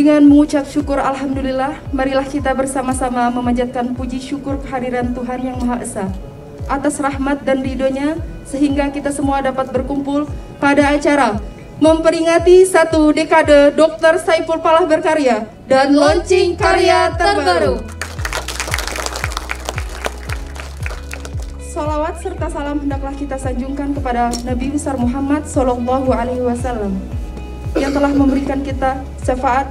Dengan mengucap syukur Alhamdulillah, marilah kita bersama-sama memanjatkan puji syukur kehadiran Tuhan Yang Maha Esa atas rahmat dan ridhonya sehingga kita semua dapat berkumpul pada acara memperingati 1 dekade Dr. Saiful Falah berkarya dan launching karya terbaru. Salawat serta salam hendaklah kita sanjungkan kepada Nabi besar Muhammad Sallallahu Alaihi Wasallam yang telah memberikan kita syafaat.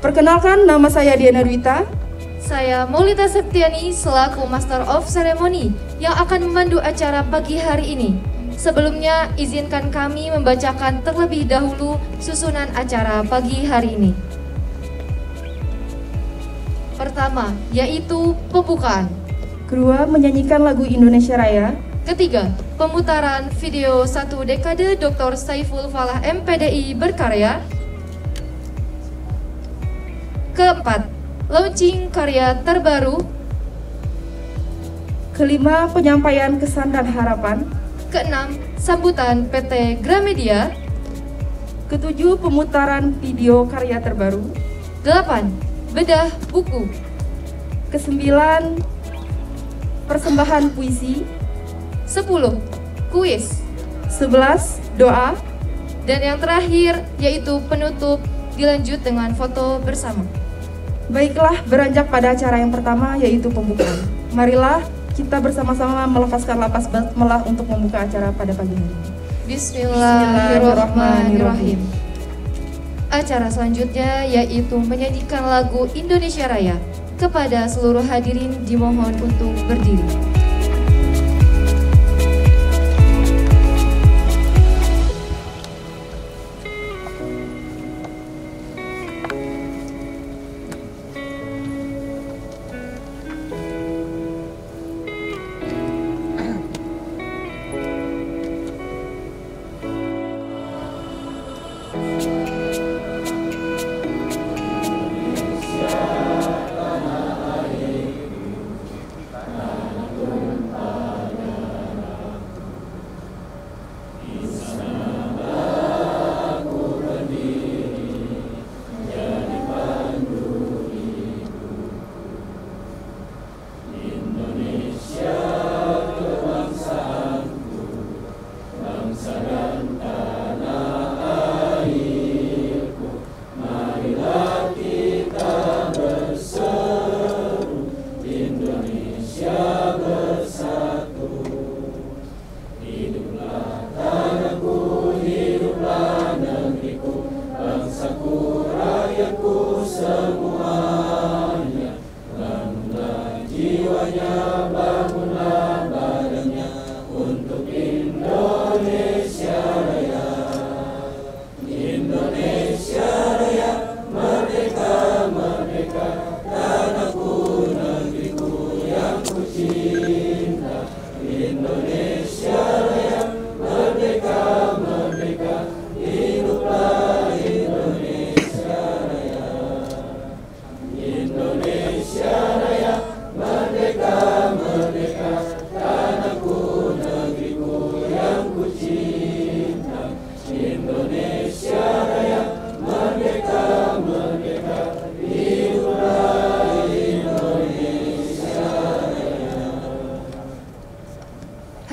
Perkenalkan, nama saya Diana Dwita. Saya Maulida Septiani selaku Master of Ceremony yang akan memandu acara pagi hari ini. Sebelumnya, izinkan kami membacakan terlebih dahulu susunan acara pagi hari ini. Pertama, yaitu pembukaan. Kedua, menyanyikan lagu Indonesia Raya. Ketiga, pemutaran video 1 dekade Dr. Saiful Falah MPDI berkarya. Keempat, launching karya terbaru. Kelima, penyampaian kesan dan harapan. Keenam, sambutan PT Gramedia. Ketujuh, pemutaran video karya terbaru. 8. Bedah buku. Kesembilan, persembahan puisi. 10. Kuis. 11, doa. Dan yang terakhir yaitu penutup dilanjut dengan foto bersama. Baiklah, beranjak pada acara yang pertama yaitu pembukaan. Marilah kita bersama-sama melepaskan lapas basmalah untuk membuka acara pada pagi hari ini. Bismillahirrahmanirrahim. Acara selanjutnya yaitu menyanyikan lagu Indonesia Raya. Kepada seluruh hadirin dimohon untuk berdiri.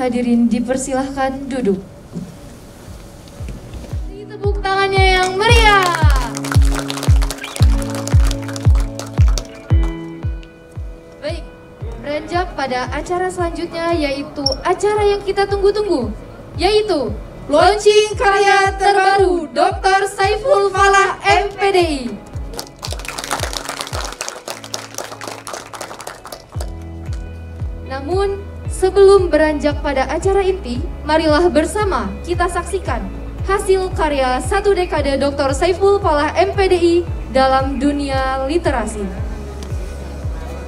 Hadirin dipersilahkan duduk. Tepuk tangannya yang meriah. Baik, beranjak pada acara selanjutnya yaitu acara yang kita tunggu-tunggu, yaitu launching karya terbaru Dr. Saiful Falah MPDI. Namun, sebelum beranjak pada acara inti, marilah bersama kita saksikan hasil karya 1 dekade Dr. Saiful Falah MPDI dalam dunia literasi.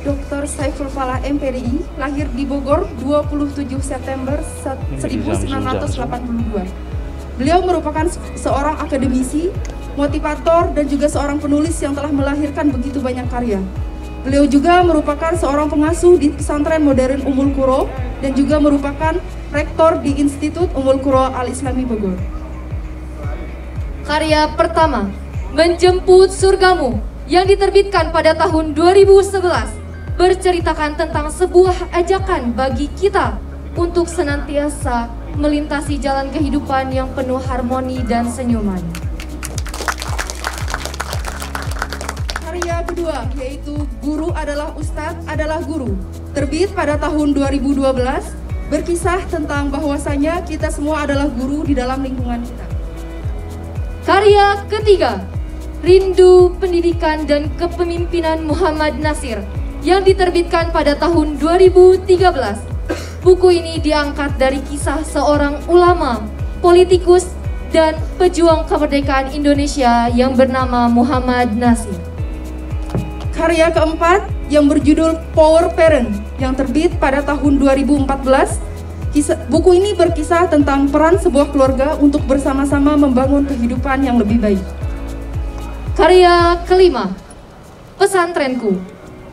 Dr. Saiful Falah MPDI lahir di Bogor 27 September 1982. Beliau merupakan seorang akademisi, motivator, dan juga seorang penulis yang telah melahirkan begitu banyak karya. Beliau juga merupakan seorang pengasuh di pesantren modern Ummul Qura dan juga merupakan rektor di Institut Ummul Qura Al-Islami Bogor. Karya pertama, Menjemput Surgamu yang diterbitkan pada tahun 2011 berceritakan tentang sebuah ajakan bagi kita untuk senantiasa melintasi jalan kehidupan yang penuh harmoni dan senyuman. Karya kedua yaitu Guru adalah Ustadz adalah Guru, terbit pada tahun 2012, berkisah tentang bahwasanya kita semua adalah guru di dalam lingkungan kita. Karya ketiga, Rindu Pendidikan dan Kepemimpinan Muhammad Nasir yang diterbitkan pada tahun 2013. Buku ini diangkat dari kisah seorang ulama, politikus, dan pejuang kemerdekaan Indonesia yang bernama Muhammad Nasir. Karya keempat yang berjudul Power Parent yang terbit pada tahun 2014. Buku ini berkisah tentang peran sebuah keluarga untuk bersama-sama membangun kehidupan yang lebih baik. Karya kelima, Pesantrenku,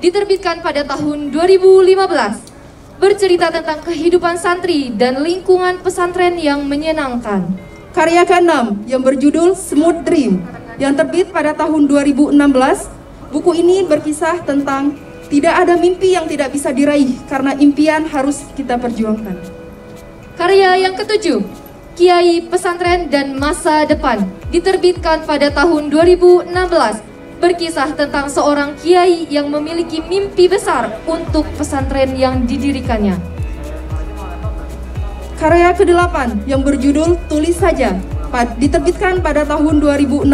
diterbitkan pada tahun 2015. Bercerita tentang kehidupan santri dan lingkungan pesantren yang menyenangkan. Karya keenam yang berjudul Smooth Dream yang terbit pada tahun 2016. Buku ini berkisah tentang tidak ada mimpi yang tidak bisa diraih karena impian harus kita perjuangkan. Karya yang ketujuh, Kiai Pesantren dan Masa Depan, diterbitkan pada tahun 2016. Berkisah tentang seorang kiai yang memiliki mimpi besar untuk pesantren yang didirikannya. Karya ke-8 yang berjudul Tulis Saja, diterbitkan pada tahun 2016.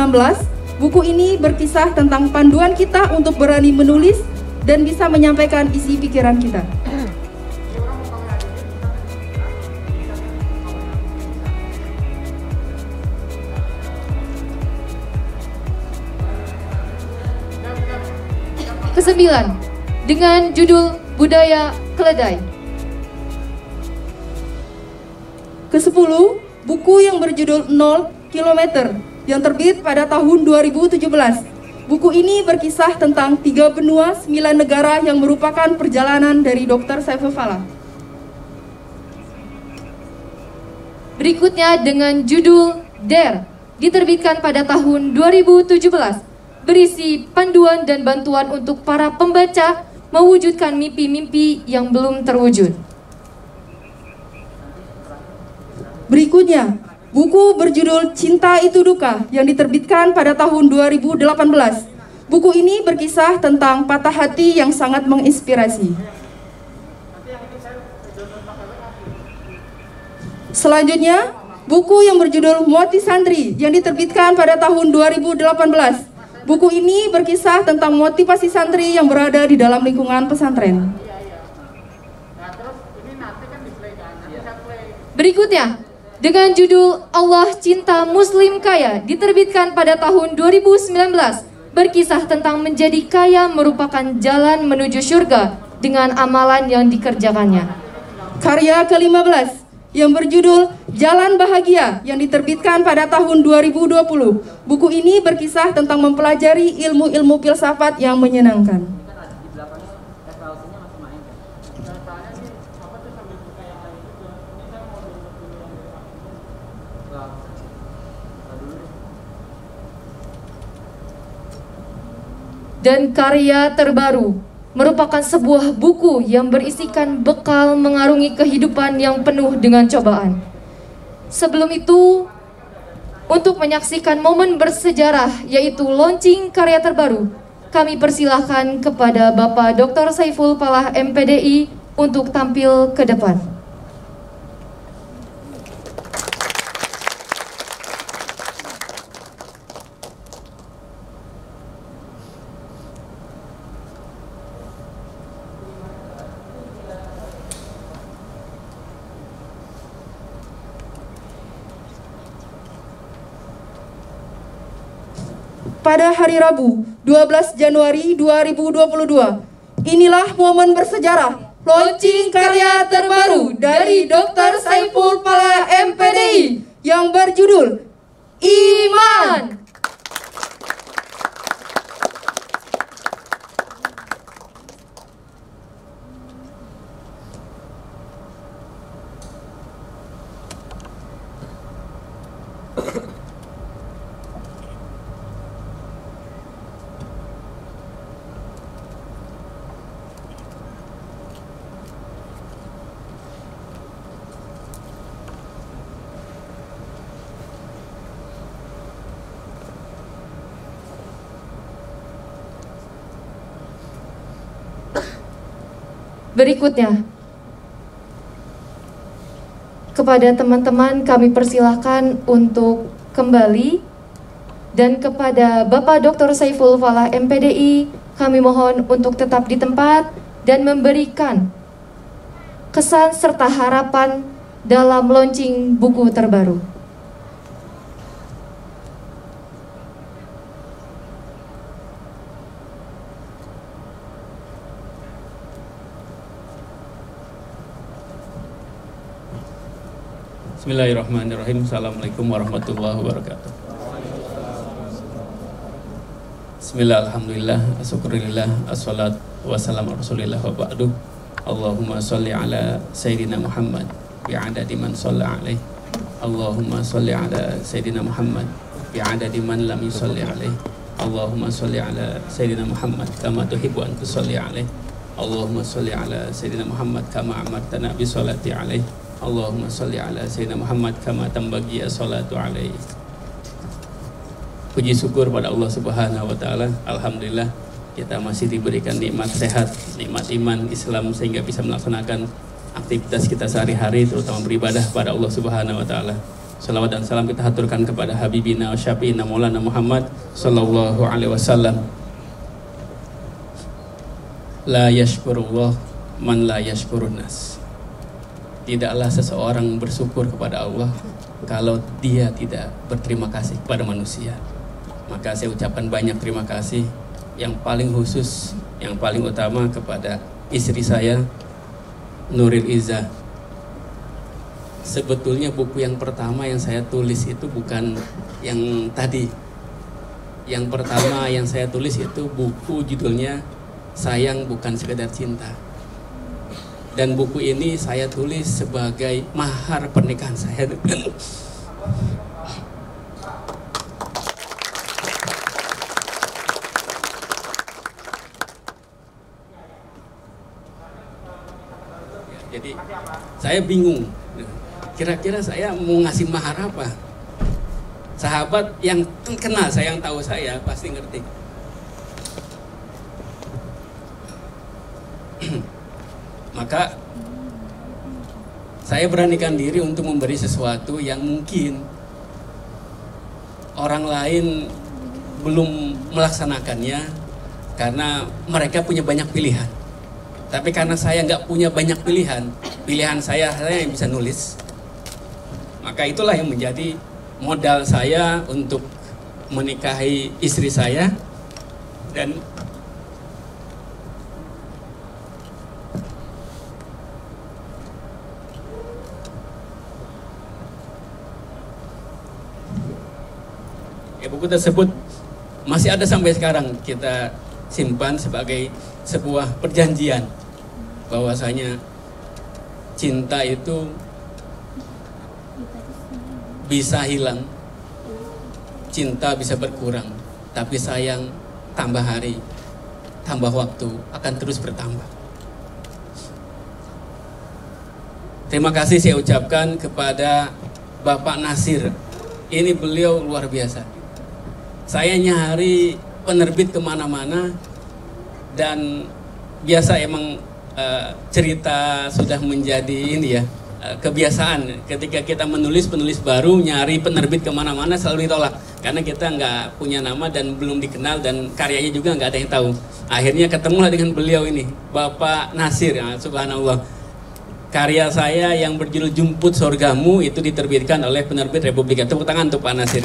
Buku ini berkisah tentang panduan kita untuk berani menulis dan bisa menyampaikan isi pikiran kita. Kesembilan, dengan judul Budaya Keledai. Ke-10, buku yang berjudul 0 km yang terbit pada tahun 2017. Buku ini berkisah tentang 3 benua 9 negara yang merupakan perjalanan dari Dr. Saiful Falah. Berikutnya dengan judul Dare, diterbitkan pada tahun 2017. Berisi panduan dan bantuan untuk para pembaca mewujudkan mimpi-mimpi yang belum terwujud. Berikutnya, buku berjudul Cinta Itu Duka yang diterbitkan pada tahun 2018. Buku ini berkisah tentang patah hati yang sangat menginspirasi. Selanjutnya, buku yang berjudul Moti Santri yang diterbitkan pada tahun 2018. Buku ini berkisah tentang motivasi santri yang berada di dalam lingkungan pesantren. Berikutnya, dengan judul Allah Cinta Muslim Kaya, diterbitkan pada tahun 2019, berkisah tentang menjadi kaya merupakan jalan menuju surga dengan amalan yang dikerjakannya. Karya ke-15 yang berjudul Jalan Bahagia yang diterbitkan pada tahun 2020. Buku ini berkisah tentang mempelajari ilmu-ilmu filsafat yang menyenangkan. Dan karya terbaru merupakan sebuah buku yang berisikan bekal mengarungi kehidupan yang penuh dengan cobaan. Sebelum itu, untuk menyaksikan momen bersejarah yaitu launching karya terbaru, kami persilahkan kepada Bapak Dr. Saiful Falah MPDI untuk tampil ke depan. Pada hari Rabu, 12 Januari 2022, inilah momen bersejarah launching karya terbaru dari Dr. Saiful Falah MPDI yang berjudul Iman. Berikutnya, kepada teman-teman kami persilahkan untuk kembali, dan kepada Bapak Dr. Saiful Falah MPDI kami mohon untuk tetap di tempat dan memberikan kesan serta harapan dalam launching buku terbaru. Bismillahirrahmanirrahim. Assalamualaikum warahmatullahi wabarakatuh. Bismillah, alhamdulillah, asyukurillah, assalat wassalamu rasulillah wa ba'du. Allahumma salli ala Sayyidina Muhammad bi'adadi man shalla alaih. Allahumma salli ala Sayyidina Muhammad bi'adadi man lam yusalli alaih. Allahumma salli ala Sayyidina Muhammad kama tuhibbu an tusalli alaih. Allahumma salli ala Sayyidina Muhammad kama amartana bi sholati alaih. Allahumma salli ala Sayyidina Muhammad kama tambagi as-salatu alaihi. Puji syukur pada Allah Subhanahu wa taala. Alhamdulillah kita masih diberikan nikmat sehat, nikmat iman Islam sehingga bisa melaksanakan aktivitas kita sehari-hari, terutama beribadah pada Allah Subhanahu wa taala. Salawat dan salam kita haturkan kepada Habibina wa Syafi'ina Maulana Muhammad sallallahu alaihi wasallam. La yashkurullah man la yashkurun nas. Tidaklah seseorang bersyukur kepada Allah kalau dia tidak berterima kasih kepada manusia. Maka saya ucapkan banyak terima kasih, yang paling khusus, yang paling utama kepada istri saya, Nuril Izzah. Sebetulnya buku yang pertama yang saya tulis itu bukan yang tadi. Yang pertama yang saya tulis itu buku judulnya Sayang Bukan Sekedar Cinta. Dan buku ini saya tulis sebagai mahar pernikahan saya dengan jadi saya bingung, kira-kira saya mau ngasih mahar apa. Sahabat yang kenal saya, yang tahu saya pasti ngerti. Maka saya beranikan diri untuk memberi sesuatu yang mungkin orang lain belum melaksanakannya karena mereka punya banyak pilihan. Tapi karena saya nggak punya banyak pilihan, pilihan saya yang bisa nulis. Maka itulah yang menjadi modal saya untuk menikahi istri saya. Dan buku tersebut masih ada sampai sekarang, kita simpan sebagai sebuah perjanjian bahwasanya cinta itu bisa hilang, cinta bisa berkurang, tapi sayang tambah hari, tambah waktu akan terus bertambah. Terima kasih saya ucapkan kepada Bapak Nasir. Ini beliau luar biasa. Saya nyari penerbit kemana-mana, dan biasa emang cerita sudah menjadi ini ya, kebiasaan. Ketika kita penulis baru nyari penerbit kemana-mana selalu ditolak karena kita nggak punya nama dan belum dikenal dan karyanya juga nggak ada yang tahu. Akhirnya ketemulah dengan beliau ini, Bapak Nasir. Ya, subhanallah, karya saya yang berjudul Jumput Sorgamu itu diterbitkan oleh penerbit Republika. Tepuk tangan untuk Pak Nasir.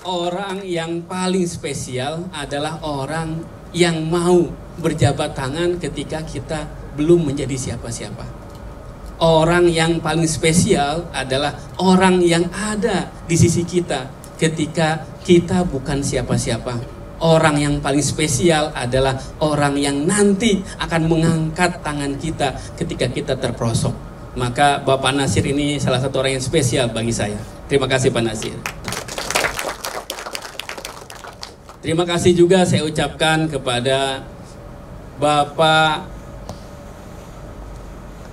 Orang yang paling spesial adalah orang yang mau berjabat tangan ketika kita belum menjadi siapa-siapa. Orang yang paling spesial adalah orang yang ada di sisi kita ketika kita bukan siapa-siapa. Orang yang paling spesial adalah orang yang nanti akan mengangkat tangan kita ketika kita terperosok. Maka Bapak Nasir ini salah satu orang yang spesial bagi saya. Terima kasih Pak Nasir. Terima kasih juga saya ucapkan kepada Bapak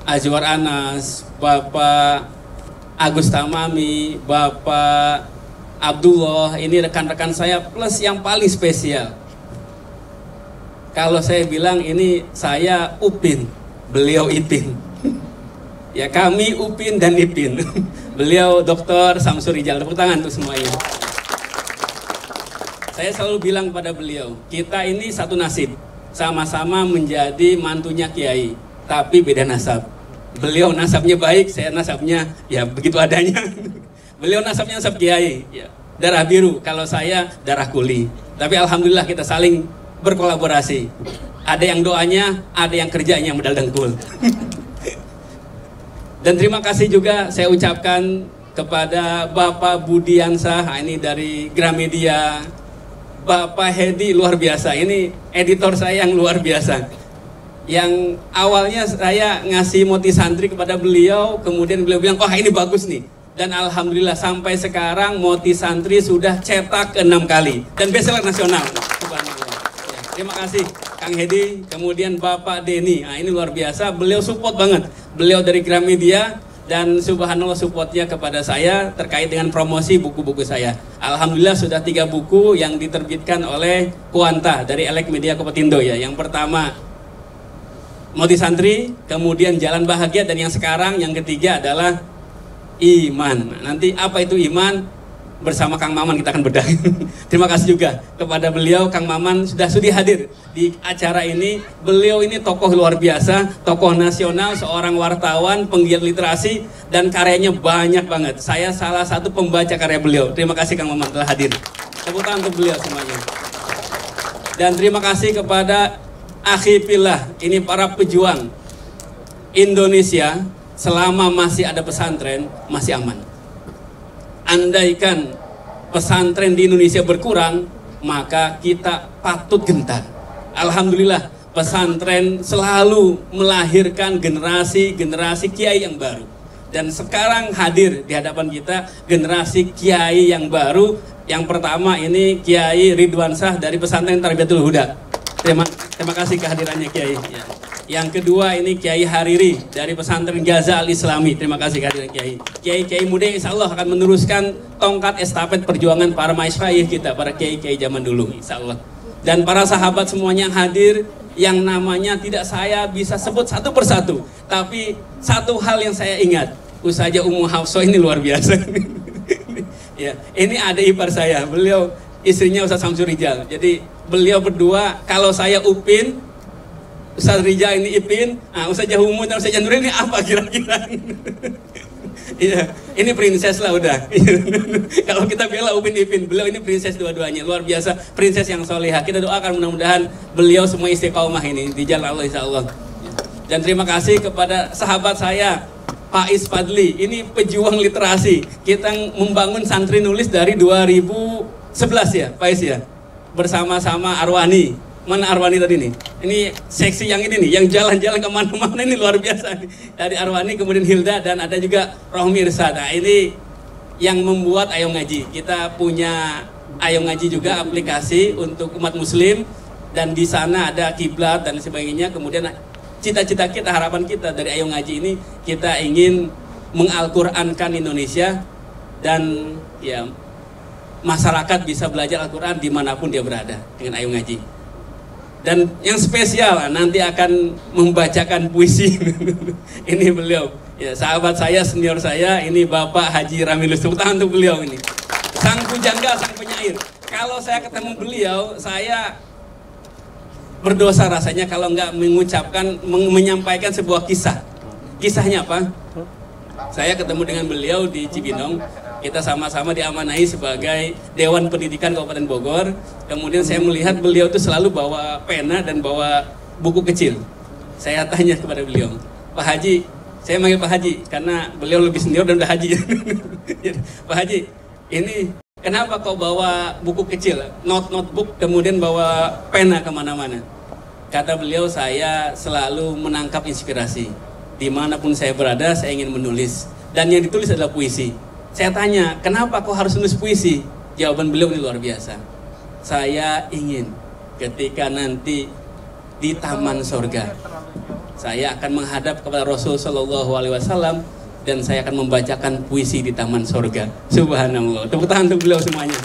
Azwar Anas, Bapak Agus Tamami, Bapak Abdullah. Ini rekan-rekan saya plus yang paling spesial Kalau saya bilang ini saya Upin, beliau Ipin. Ya kami Upin dan Ipin. Beliau Dr. Samsur Rijal. Tepuk tangan untuk semuanya. Saya selalu bilang pada beliau, kita ini satu nasib, sama-sama menjadi mantunya Kiai, tapi beda nasab. Beliau nasabnya baik, saya nasabnya ya begitu adanya. Beliau nasabnya nasab Kiai, ya, darah biru. Kalau saya darah kuli. Tapi alhamdulillah kita saling berkolaborasi. Ada yang doanya, ada yang kerjanya medal dengkul. Dan terima kasih juga saya ucapkan kepada Bapak Budiansah, ini dari Gramedia. Bapak Hedi luar biasa, ini editor saya yang luar biasa. Yang awalnya saya ngasih moti santri kepada beliau, kemudian beliau bilang, wah ini bagus nih. Dan alhamdulillah sampai sekarang moti santri sudah cetak 6 kali dan bestseller nasional. Terima kasih Kang Hedi, kemudian Bapak Denny, nah ini luar biasa, beliau support banget. Beliau dari Gramedia dan subhanallah supportnya kepada saya terkait dengan promosi buku-buku saya. Alhamdulillah sudah 3 buku yang diterbitkan oleh Kuanta dari Elek Media Kompetindo ya. Yang pertama Moti Santri, kemudian Jalan Bahagia, dan yang sekarang yang ketiga adalah Iman. Nanti apa itu Iman? Bersama Kang Maman kita akan bedah. Terima kasih juga kepada beliau, Kang Maman sudah sudi hadir di acara ini. Beliau ini tokoh luar biasa, tokoh nasional, seorang wartawan, penggiat literasi, dan karyanya banyak banget. Saya salah satu pembaca karya beliau. Terima kasih Kang Maman telah hadir. Tepuk tangan untuk beliau semuanya. Dan terima kasih kepada Akhi Fillah, ini para pejuang Indonesia. Selama masih ada pesantren, masih aman. Andaikan pesantren di Indonesia berkurang, maka kita patut gentar. Alhamdulillah, pesantren selalu melahirkan generasi kiai yang baru. Dan sekarang hadir di hadapan kita generasi kiai yang baru. Yang pertama ini Kiai Ridwansah dari pesantren Tarbiyatul Huda. Terima kasih kehadirannya Kiai. Yang kedua ini Kiai Hariri dari pesantren Gaza Al-Islami. Terima kasih kehadiran Kiai. Kiai muda insya Allah akan meneruskan tongkat estafet perjuangan para masyayikh kita, para kiai-kiai zaman dulu insya Allah. Dan para sahabat semuanya yang hadir, yang namanya tidak saya bisa sebut satu persatu, tapi satu hal yang saya ingat, Ustazah Ummu Hafsah ini luar biasa. Ya, ini adik ipar saya, beliau istrinya Ustaz Samsur Rijal. Jadi beliau berdua, kalau saya Upin, Ustaz Rijal ini Ipin, Ustazah Ummu dan Ustazah Nur ini apa kira-kira? Iya, ini princess lah udah. Kalau kita bela Upin Ipin, beliau ini princess dua-duanya, luar biasa, princess yang solehah. Kita doakan mudah-mudahan beliau semua istiqomah ini di jalan Allah insya Allah. Dan terima kasih kepada sahabat saya Faiz Fadli, ini pejuang literasi. Kita membangun santri nulis dari 2011 ya, Faiz ya, bersama-sama Arwani. Mana Arwani tadi nih? Ini seksi yang ini nih, yang jalan-jalan kemana-mana ini luar biasa. Dari Arwani, kemudian Hilda, dan ada juga Rohmi Irsad. Nah ini yang membuat Ayo Ngaji. Kita punya Ayo Ngaji juga aplikasi untuk umat muslim. Dan di sana ada kiblat dan sebagainya. Kemudian cita-cita kita, harapan kita dari Ayo Ngaji ini, kita ingin mengal-Qur'ankan Indonesia. Dan ya masyarakat bisa belajar Al-Quran dimanapun dia berada dengan Ayo Ngaji. Dan yang spesial nanti akan membacakan puisi. Ini beliau, ya, sahabat saya, senior saya, ini Bapak Haji Ramilus. Tepuk tangan untuk beliau ini. Sang pujangga, sang penyair. Kalau saya ketemu beliau, saya berdosa rasanya kalau nggak menyampaikan sebuah kisah. Kisahnya apa? Saya ketemu dengan beliau di Cibinong. Kita sama-sama diamanahi sebagai Dewan Pendidikan Kabupaten Bogor. Kemudian saya melihat beliau itu selalu bawa pena dan bawa buku kecil. Saya tanya kepada beliau, Pak Haji, saya manggil Pak Haji karena beliau lebih senior dan udah haji. Pak Haji, ini kenapa kau bawa buku kecil, notebook, kemudian bawa pena kemana-mana? Kata beliau, saya selalu menangkap inspirasi. Dimanapun saya berada, saya ingin menulis. Dan yang ditulis adalah puisi. Saya tanya, kenapa kau harus nulis puisi? Jawaban beliau ini luar biasa. Saya ingin ketika nanti di taman sorga, saya akan menghadap kepada Rasul Shallallahu Alaihi Wasallam dan saya akan membacakan puisi di taman sorga. Subhanallah. Tepuk tangan untuk beliau semuanya.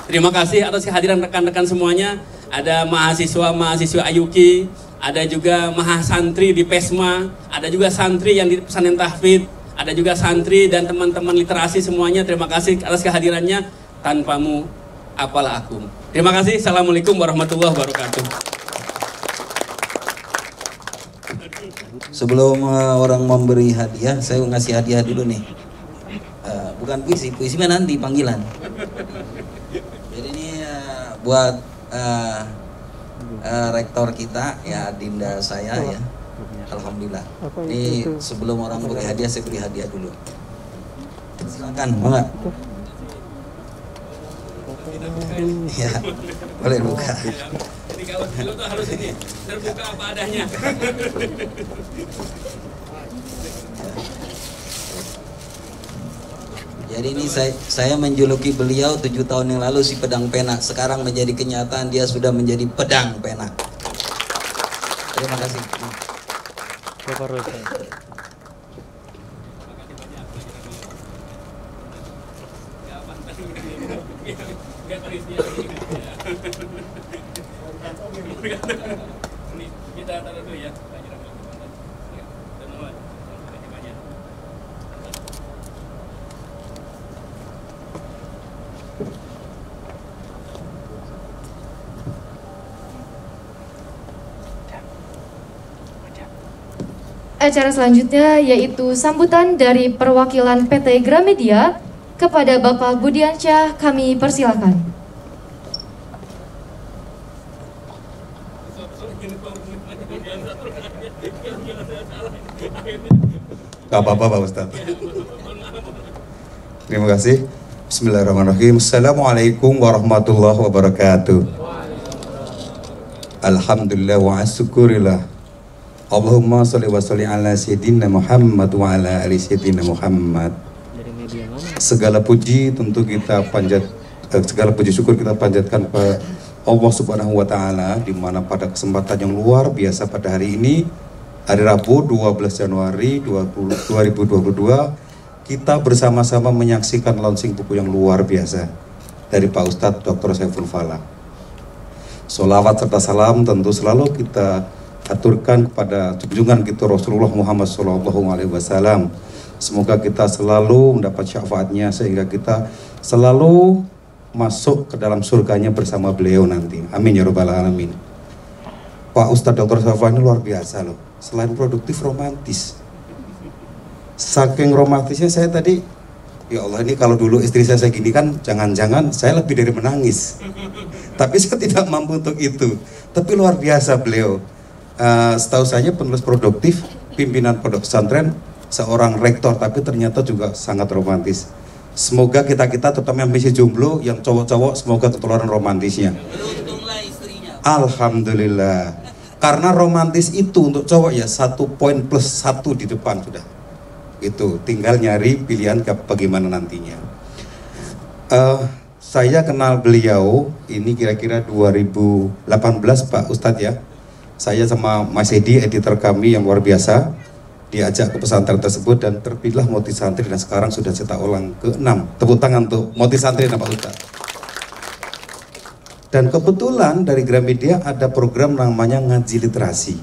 Terima kasih atas kehadiran rekan-rekan semuanya. ada mahasiswa Ayuki, ada juga mahasantri di Pesma, ada juga santri yang di Pesantren Tahfidz, ada juga santri dan teman-teman literasi semuanya. Terima kasih atas kehadirannya. Tanpamu apalah aku. Terima kasih. Assalamualaikum warahmatullahi wabarakatuh. Sebelum orang memberi hadiah, saya ngasih hadiah dulu nih. Bukan puisi mah nanti panggilan. Jadi ini buat rektor kita ya, Dinda saya ya. Alhamdulillah. Ini sebelum orang beri hadiah, saya beri hadiah dulu. Silakan, mau nggak? Ya, boleh buka. Jadi kalau dulu tuh harus ini terbuka apa adanya. Jadi ini saya menjuluki beliau 7 tahun yang lalu si pedang pena. Sekarang menjadi kenyataan, dia sudah menjadi pedang pena. Terima kasih. Kita taruh dulu ya. Acara selanjutnya yaitu sambutan dari perwakilan PT Gramedia kepada Bapak Budiansyah, kami persilakan. Gak apa-apa Pak Ustadz. Terima kasih. Bismillahirrahmanirrahim. Assalamualaikum warahmatullahi wabarakatuh. Alhamdulillah wa asyukurillah. Allahumma sholli wa salli ala sayyidina Muhammad wa ala ali sayyidina Muhammad. Segala puji tentu kita segala puji syukur kita panjatkan kepada Allah Subhanahu wa taala, di mana pada kesempatan yang luar biasa pada hari ini, hari Rabu 12 Januari 2022, kita bersama-sama menyaksikan launching buku yang luar biasa dari Pak Ustadz Dr. Saiful Falah. Sholawat serta salam tentu selalu kita aturkan kepada junjungan kita Rasulullah Muhammad SAW. Semoga kita selalu mendapat syafaatnya sehingga kita selalu masuk ke dalam surganya bersama beliau nanti. Amin ya rabbal alamin. Pak Ustadz Dr. Saiful ini luar biasa loh. Selain produktif, romantis. Saking romantisnya saya tadi, ya Allah, ini kalau dulu istri saya gini kan, jangan-jangan saya lebih dari menangis. Tapi saya tidak mampu untuk itu. Tapi luar biasa beliau. Setahu saya penulis produktif, pimpinan pondok pesantren, seorang rektor, tapi ternyata juga sangat romantis. Semoga kita terutama yang masih jomblo, yang cowok-cowok, semoga ketularan romantisnya. Alhamdulillah. Karena romantis itu untuk cowok ya 1 poin plus 1 di depan sudah. Itu tinggal nyari pilihan bagaimana nantinya. Saya kenal beliau ini kira-kira 2018 Pak Ustadz ya. Saya sama Mas Edi, editor kami yang luar biasa, diajak ke pesantren tersebut dan terpilih Moti Santri, dan sekarang sudah cetak ulang ke-6. Tepuk tangan untuk Moti Santri dan Pak Ustadz. Dan kebetulan dari Gramedia ada program namanya ngaji literasi.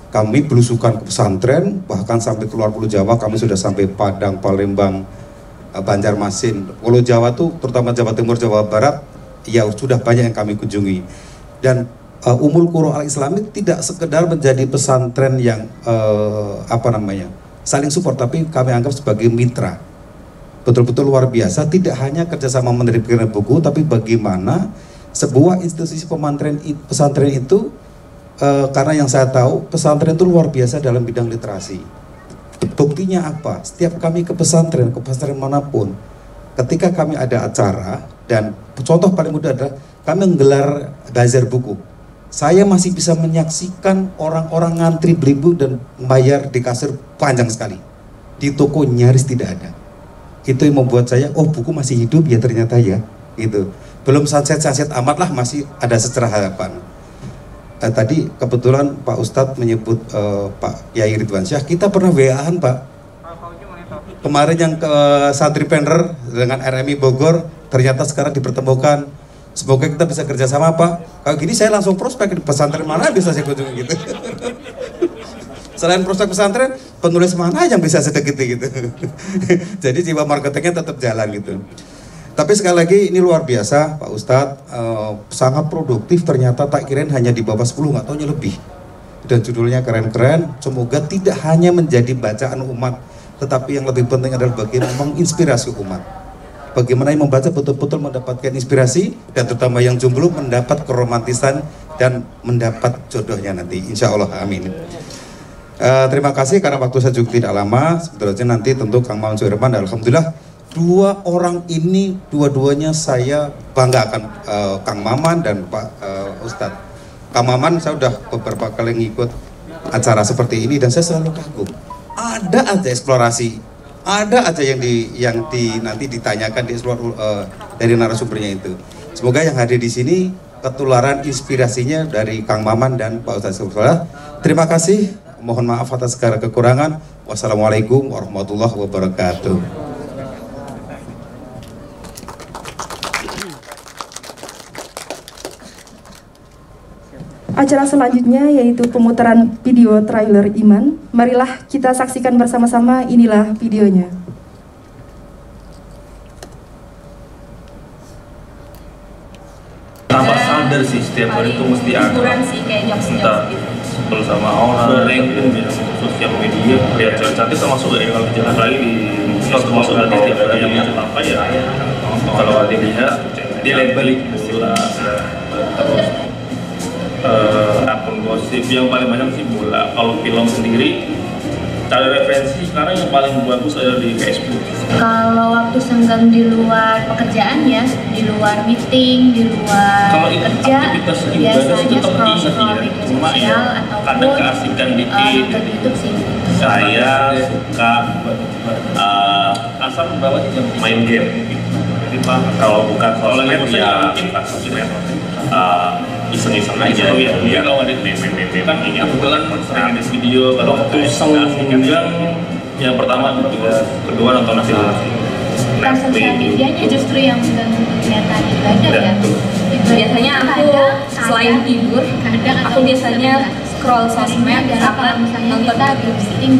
Kami belusukan ke pesantren, bahkan sampai keluar Pulau Jawa, kami sudah sampai Padang, Palembang, Banjarmasin. Pulau Jawa tuh terutama Jawa Timur, Jawa Barat, ya sudah banyak yang kami kunjungi. Dan Ummul Qura Al-Islami tidak sekedar menjadi pesantren yang saling support, tapi kami anggap sebagai mitra. Betul-betul luar biasa, tidak hanya kerjasama menerbitkan buku, tapi bagaimana sebuah institusi pesantren itu, karena yang saya tahu pesantren itu luar biasa dalam bidang literasi. Buktinya apa? Setiap kami ke pesantren manapun, ketika kami ada acara, dan contoh paling mudah adalah kami menggelar bazar buku. Saya masih bisa menyaksikan orang-orang ngantri beli buku dan bayar di kasir panjang sekali. Di toko nyaris tidak ada. Itu yang membuat saya, oh buku masih hidup ya ternyata ya. Gitu. Belum sunset amat lah, masih ada secerah harapan. Tadi kebetulan Pak Ustadz menyebut Pak Yai Ridwansyah, kita pernah WA-an Pak. Kemarin yang ke Santri Pender dengan RMI Bogor, ternyata sekarang dipertemukan Semoga kita bisa kerjasama Pak. Kalau gini saya langsung prospek di pesantren mana bisa saya kunjungi gitu. Selain prospek pesantren, penulis mana yang bisa sedekati gitu. Jadi jiwa marketingnya tetap jalan gitu. Tapi sekali lagi ini luar biasa Pak Ustadz, sangat produktif ternyata, tak kirain hanya di bawah 10, nggak taunya lebih. Dan judulnya keren-keren, semoga tidak hanya menjadi bacaan umat, tetapi yang lebih penting adalah bagaimana menginspirasi umat. Bagaimana yang membaca betul-betul mendapatkan inspirasi, dan terutama yang jomblo mendapat keromantisan dan mendapat jodohnya nanti, insya Allah, amin. Terima kasih karena waktu saya juga tidak lama. Sebetulnya nanti tentu Kang Maman Suherman, alhamdulillah dua orang ini dua-duanya saya banggakan, Kang Maman dan Pak Ustadz. Kang Maman saya udah beberapa kali ngikut acara seperti ini dan saya selalu kagum. Ada aja eksplorasi, ada aja yang nanti ditanyakan di dari narasumbernya itu. Semoga yang hadir di sini ketularan inspirasinya dari Kang Maman dan Pak Ustadz. Terima kasih. Mohon maaf atas segala kekurangan. Wassalamualaikum warahmatullahi wabarakatuh. Acara selanjutnya yaitu pemutaran video trailer Iman. Marilah kita saksikan bersama-sama, inilah videonya. Tanpa sadar sih setiap hari itu mesti ada. Hiburan sih kayak Entah bersama orang, sosial media, lihat cewek cantik termasuk ya kalau jalan lagi di termasuk ada tiap hari yang macam apa ya. Kalau ada dilihat, dia label bola, terus akun gosip yang paling banyak sih bola. Kalau film sendiri, cari referensi sekarang yang paling bagus ada di Facebook. Kalau waktu senggang di luar pekerjaan ya, di luar meeting, di luar Kalau kerja, aktivitas ibadah biasanya tetap tinggi scroll ya, media cuma ya sosial kadang ataupun keasikan dikit. nonton YouTube sih. Saya suka asal berapa sih jam main game gitu. Jadi Pak, kalau bukan sosmed ya sosmed iseng-iseng aja ya. Iya kalau ada meme-meme kan ini aku kan sering ada video kalau senggang yang pertama kedua nonton film Bukan sosial medianya justru yang kelihatan ibadah ya. Biasanya aku selain tidur, aku biasanya scroll sosmed kalau sama misalnya nonton kita group sitting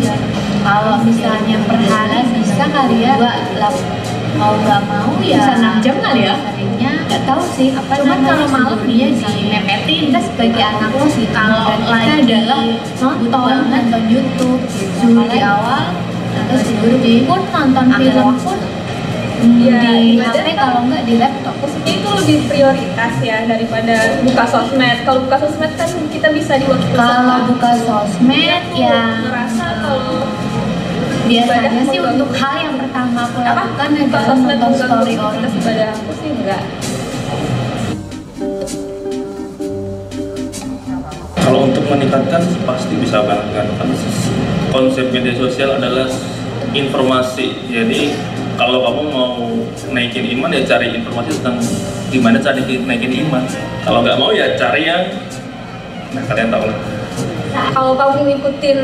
kalau misalnya per hari bisa kali ya mau nggak mau ya bisa 6 jam kali ya. seringnya nggak tahu sih apa Cuman kalau malam dia bisa dimepetin kita sebagai anak sih kalau lagi adalah nonton YouTube dulu di awal terus di pun nonton film pun di HP kalau nggak di laptop. Maksudnya itu lebih prioritas ya daripada buka sosmed. Kalau buka sosmed kan kita bisa di waktu kalau buka sosmed ya ngerasa kalau biasanya sih untuk hal yang pertama aku lakukan adalah nonton story orang. Ibadah aku sih enggak. Kalau untuk meningkatkan pasti bisa banget kan, konsep media sosial adalah informasi. Jadi kalau kamu mau naikin iman ya cari informasi tentang gimana cara naikin iman. Kalau nggak mau ya cari yang kalian tahu lah. Kalau kamu ngikutin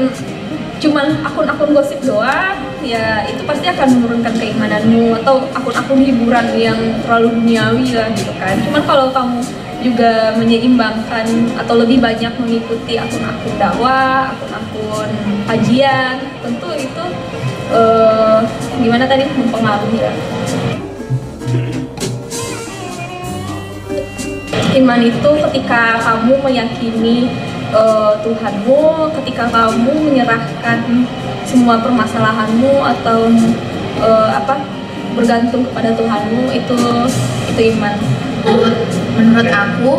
cuman akun-akun gosip doang, ya itu pasti akan menurunkan keimananmu, atau akun-akun hiburan yang terlalu duniawi lah gitu kan. Cuman kalau kamu juga menyeimbangkan atau lebih banyak mengikuti akun-akun dakwah, akun-akun kajian, tentu itu gimana tadi mempengaruhi ya. Iman itu ketika kamu meyakini Tuhanmu, ketika kamu menyerahkan semua permasalahanmu atau bergantung kepada Tuhanmu, itu iman. Menurut aku,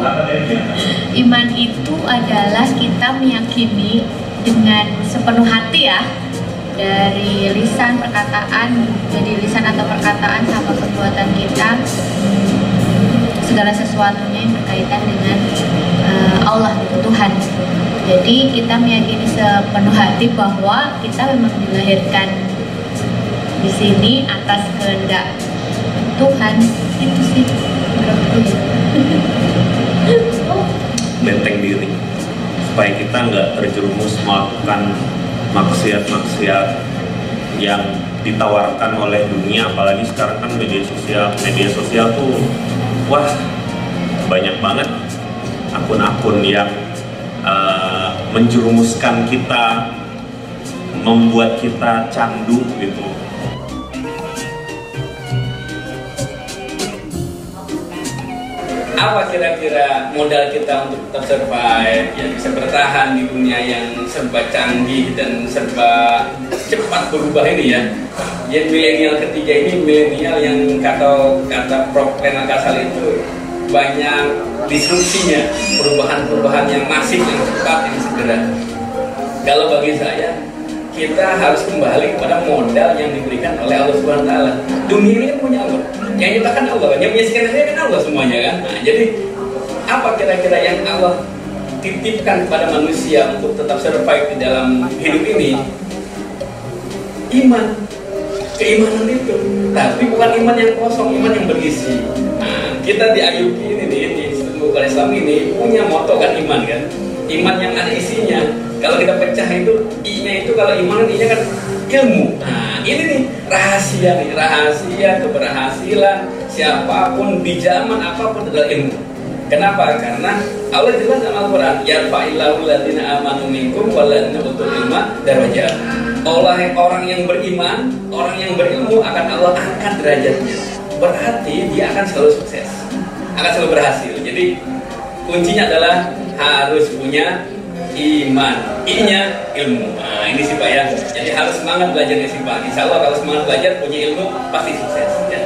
iman itu adalah kita meyakini dengan sepenuh hati ya, dari lisan, perkataan, jadi lisan atau perkataan sama perbuatan kita, segala sesuatunya yang berkaitan dengan Allah itu Tuhan. Jadi kita meyakini sepenuh hati bahwa kita memang dilahirkan di sini atas kehendak Tuhan. Itu sih menurutku ya. Benteng diri supaya kita nggak terjerumus melakukan maksiat-maksiat yang ditawarkan oleh dunia, apalagi sekarang kan media sosial tuh wah banyak banget akun-akun yang menjerumuskan kita, membuat kita candu gitu. Apa kira-kira modal kita untuk tetap survive, yang bisa bertahan di dunia yang serba canggih dan serba cepat berubah ini ya? Yang milenial ketiga ini milenial yang kata Prof. Renal Kasali itu banyak disrupsinya, perubahan-perubahan yang masif, yang cepat, yang segera. Kalau bagi saya, kita harus kembali kepada modal yang diberikan oleh Allah Subhanahu wa Ta'ala. Dunia ini kan punya Allah, yang nyiptakan Allah, yang menyaksikan saya kan Allah semuanya kan. Nah, jadi apa kira-kira yang Allah titipkan kepada manusia untuk tetap survive di dalam hidup ini? Iman, keimanan itu. Tapi bukan iman yang kosong, iman yang berisi. Nah, kita di Ayubi ini di Bukan Islam ini punya moto kan iman kan, iman yang ada isinya. Kalau kita pecah itu I-nya itu, kalau iman I-nya kan ilmu. Nah ini nih rahasia keberhasilan siapapun di zaman apapun adalah ilmu. Kenapa? Karena Allah jelas dalam Al-Quran, yarfa'illahu alladziina aamanu minkum walladziina utul ilma darajat. Orang yang beriman, orang yang berilmu akan Allah angkat derajatnya. Berarti dia akan selalu sukses, akan selalu berhasil. Jadi kuncinya adalah harus punya iman, I-nya ilmu. Nah ini sih Pak ya. Jadi harus semangat belajarnya sih Pak. Insya Allah kalau semangat belajar, punya ilmu, pasti sukses ya.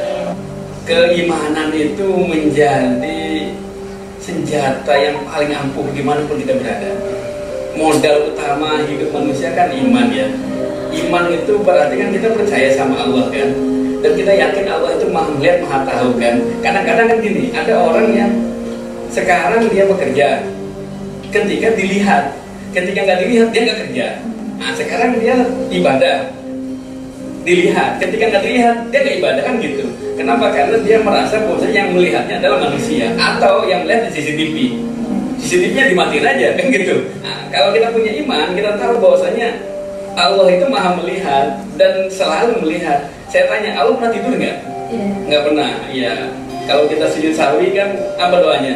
Keimanan itu menjadi senjata yang paling ampuh dimanapun kita berada. Modal utama hidup manusia kan iman ya. Iman itu berarti kan kita percaya sama Allah kan, dan kita yakin Allah itu maha melihat, maha tahu kan. Kadang-kadang kan gini, ada orang yang sekarang dia bekerja, ketika dilihat, ketika nggak dilihat dia nggak kerja. Nah sekarang dia ibadah, dilihat, ketika nggak dilihat dia nggak ibadah kan gitu. Kenapa? Karena dia merasa bahwa yang melihatnya adalah manusia, atau yang melihat di CCTV. CCTV-nya dimatiin aja kan gitu. Nah, kalau kita punya iman, kita tahu bahwasanya Allah itu maha melihat dan selalu melihat. Saya tanya, Allah pernah tidur nggak? Nggak pernah. Iya. Kalau kita sujud sahwi kan apa doanya?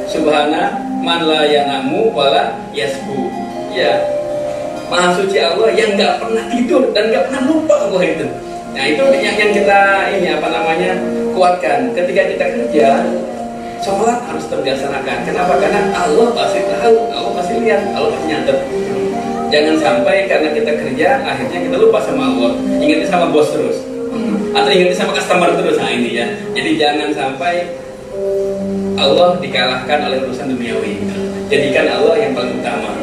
Subhana man la yanamu wala yasbu. Ya, maha suci Allah yang nggak pernah tidur dan nggak pernah lupa Allah itu. Nah itu yang kita ini apa namanya kuatkan. Ketika kita kerja, sholat harus terlaksanakan. Kenapa? Karena Allah pasti tahu, Allah pasti lihat, Allah pasti nyatet. Jangan sampai karena kita kerja akhirnya kita lupa sama Allah, ingatnya sama bos terus, atau ingatnya sama customer terus. Nah ini ya. Jadi jangan sampai Allah dikalahkan oleh urusan duniawi. Jadikan Allah yang paling utama.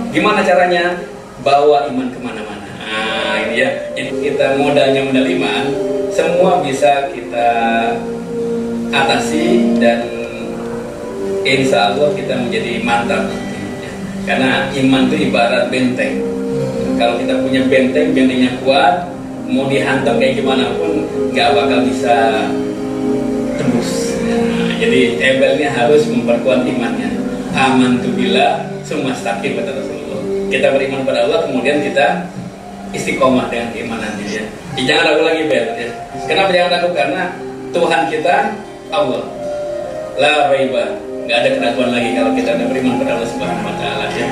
Gimana caranya? Bawa iman kemana-mana. Nah ini ya. Jadi kita modal iman, semua bisa kita atasi dan insya Allah kita menjadi mantap. Karena iman itu ibarat benteng. Kalau kita punya benteng, bentengnya kuat, mau dihantam kayak gimana pun nggak bakal bisa tembus. Nah, jadi tebelnya harus memperkuat imannya. Amantu billah sumastaqim kata Rasulullah. Kita beriman pada Allah, kemudian kita istiqomah dengan keimanannya ya. Jangan ragu lagi Bel ya. Kenapa jangan ragu? Karena Tuhan kita Allah. La raiba, nggak ada keraguan lagi kalau kita udah beriman pada Allah Subhanahu wa Ta'ala ya.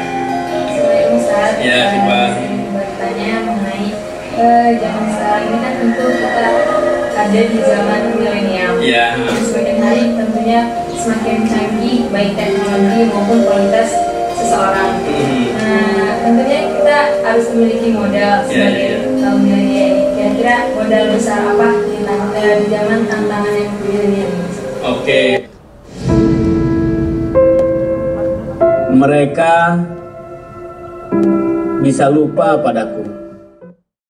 Ustaz, ya sih Pak. Bertanya mengenai zaman sekarang ini kan tentu kita ada di zaman milenial. Ya. Semakin hari tentunya semakin canggih baik teknologi maupun kualitas seseorang. Nah, tentunya kita harus memiliki modal sebagai kaum milenial ini. Kira-kira modal besar apa di zaman tantangan yang milenial ini? Oke. Mereka bisa lupa padaku.